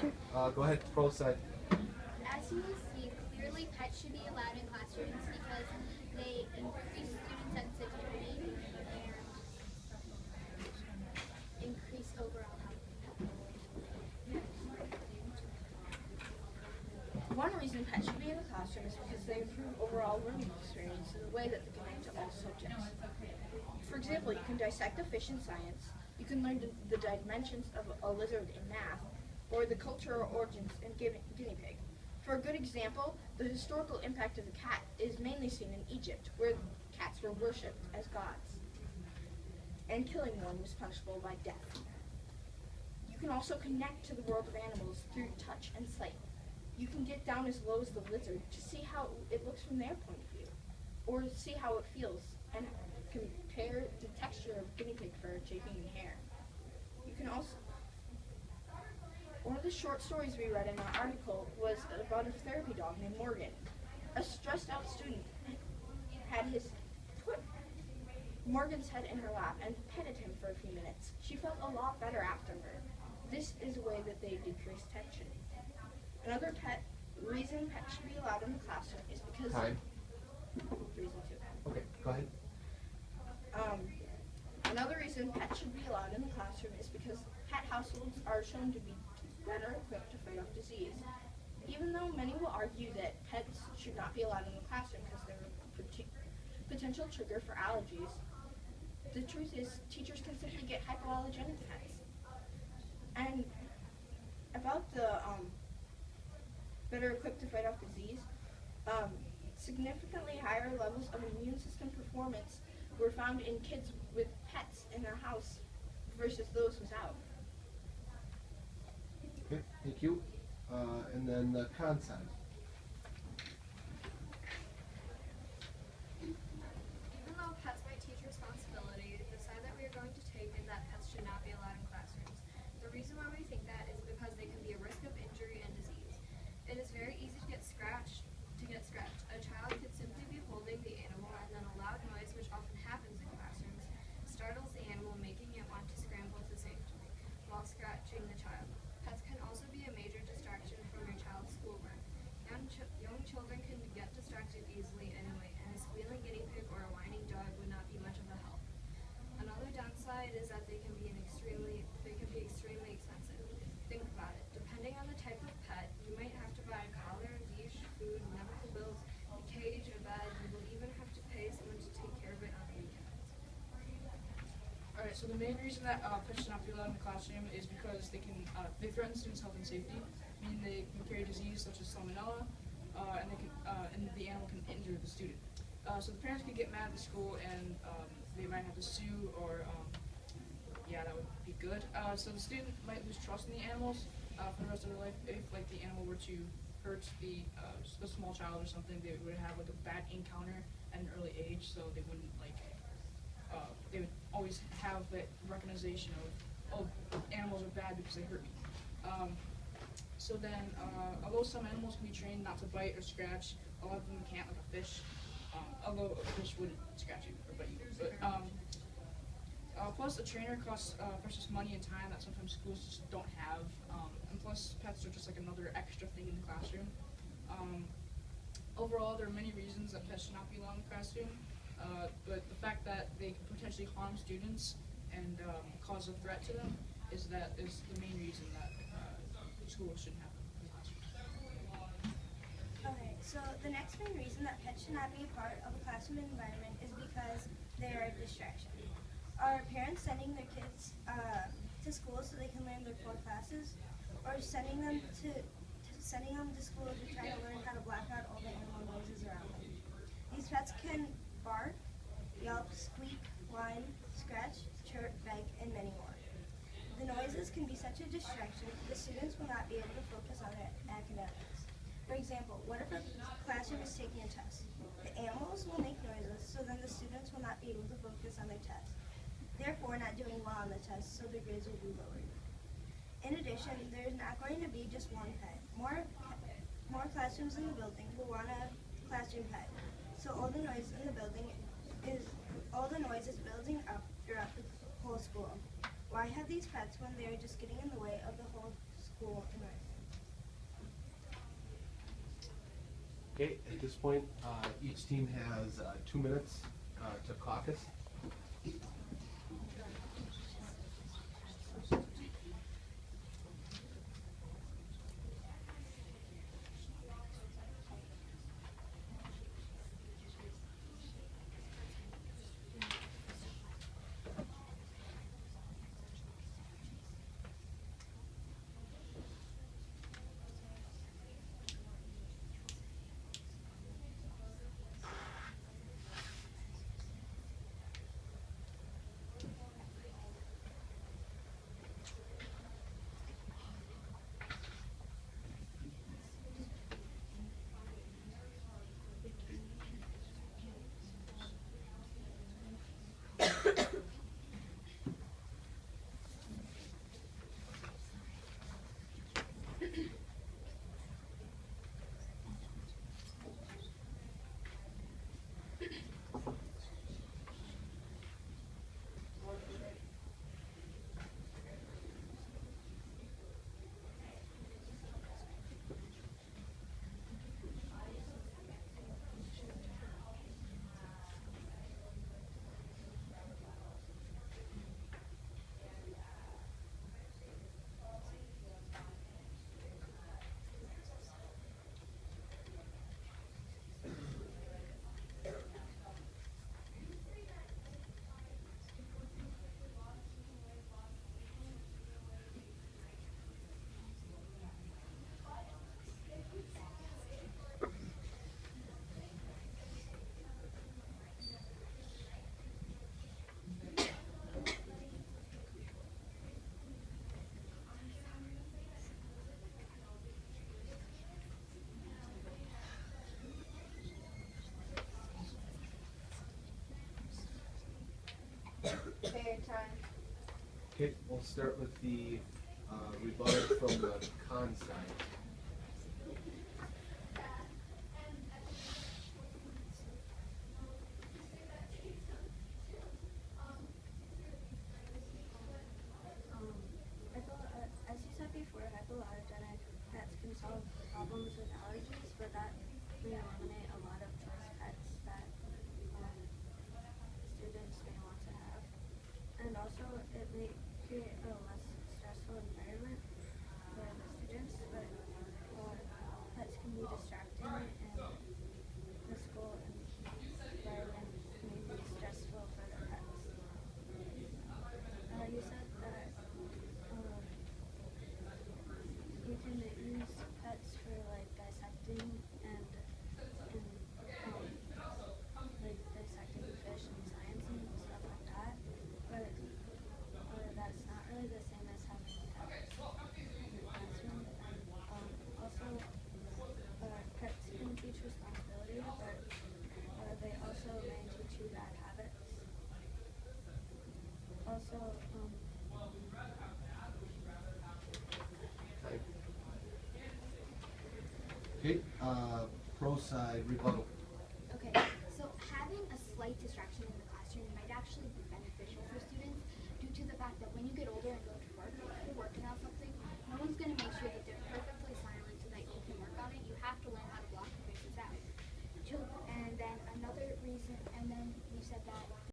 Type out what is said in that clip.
Go ahead, pro side. As you will see, clearly pets should be allowed in classrooms because they increase student sensitivity and increase overall health. One reason pets should be in the classroom is because they improve overall learning experience in the way that they connect to all subjects. For example, you can dissect a fish in science, you can learn the dimensions of a lizard in math, or the cultural origins in guinea pig. For a good example, the historical impact of the cat is mainly seen in Egypt, where cats were worshipped as gods, and killing one was punishable by death. You can also connect to the world of animals through touch and sight. You can get down as low as the lizard to see how it looks from their point of view, or see how it feels, and compare the texture of guinea pig fur, chafing, and hair. You can also One of the short stories we read in our article was about a therapy dog named Morgan. A stressed out student had put Morgan's head in her lap and petted him for a few minutes. She felt a lot better afterward. This is a way that they decrease tension. Another reason pets should be allowed in the classroom is because Time. reason two. Okay, go ahead. Another reason pets should be allowed in the classroom is because pet households are shown to be better equipped to fight off disease. Even though many will argue that pets should not be allowed in the classroom because they're a potential trigger for allergies, the truth is teachers can simply get hypoallergenic pets. And about the better equipped to fight off disease, significantly higher levels of immune system performance were found in kids with pets in their house versus those without. Okay, thank you. And then the con side. Even though pets might teach responsibility, the side that we are going to take is that pets should not be allowed in classrooms. The reason why we think that is because they can be a risk of injury and disease. It is very easy to get scratched. A child could simply be holding the animal and then a loud noise, which often happens in classrooms, startles the animal, making it want to scramble to safety while scratching the child. Pets can also be a major distraction from your child's schoolwork. Young children can get distracted easily anyway, and a squealing guinea pig or a whining dog would not be much of a help. Another downside is that they can be extremely expensive. Think about it. Depending on the type of pet, you might have to buy a collar, leash, food, medical bills, a cage, a bed. You will even have to pay someone to take care of it on the weekends. Alright, so the main reason that pets should not be allowed in the classroom is because they threaten students' health and safety, meaning they can carry disease such as salmonella, and the animal can injure the student. So the parents could get mad at the school and they might have to sue or that would be good. So the student might lose trust in the animals for the rest of their life. If like the animal were to hurt the small child or something, they would have like a bad encounter at an early age, so they wouldn't they would always have that recognition of, oh, animals are bad because they hurt me. So then, although some animals can be trained not to bite or scratch, a lot of them can't, like a fish. Although a fish wouldn't scratch you or bite you. But plus, a trainer costs precious money and time that sometimes schools just don't have. And plus, pets are just like another extra thing in the classroom. Overall, there are many reasons that pets should not be allowed in the classroom. But the fact that they can potentially harm students and cause a threat to them is the main reason that schools shouldn't have them in the classroom. Okay, so the next main reason that pets should not be a part of a classroom environment is because they are a distraction. Are parents sending their kids to school so they can learn their core classes, or sending them to school to try to learn how to block out all the animal noises around them? These pets can bark, yelp, squeak, whine, scratch, chirp, beg, and many more. The noises can be such a distraction that the students will not be able to focus on their academics. For example, what if a classroom is taking a test? The animals will make noises, so then the students will not be able to focus on their test, therefore not doing well on the test, so their grades will be lowered. In addition, there is not going to be just one pet. More classrooms in the building will want a classroom pet. So all the noise is building up throughout the whole school. Why have these pets when they are just getting in the way of the whole school environment? Okay, at this point, each team has 2 minutes to caucus. Fair time. Okay, we'll start with the rebuttal from the con side. As you said before, hypoallergenic pets can solve problems with allergies, but that may eliminate a lot of choice pets that students may want to have. And also, it may create a less stressful environment for the students, but pets can be distracting, and the school environment may be stressful for the pets. You said that you can use pets for like dissecting and like dissecting fish and science and stuff like that, but that's not really the same as having pets in the classroom. Also, pets can teach responsibility, but they also may teach you bad habits. Also, Okay, pro side rebuttal. Okay, so having a slight distraction in the classroom might actually be beneficial for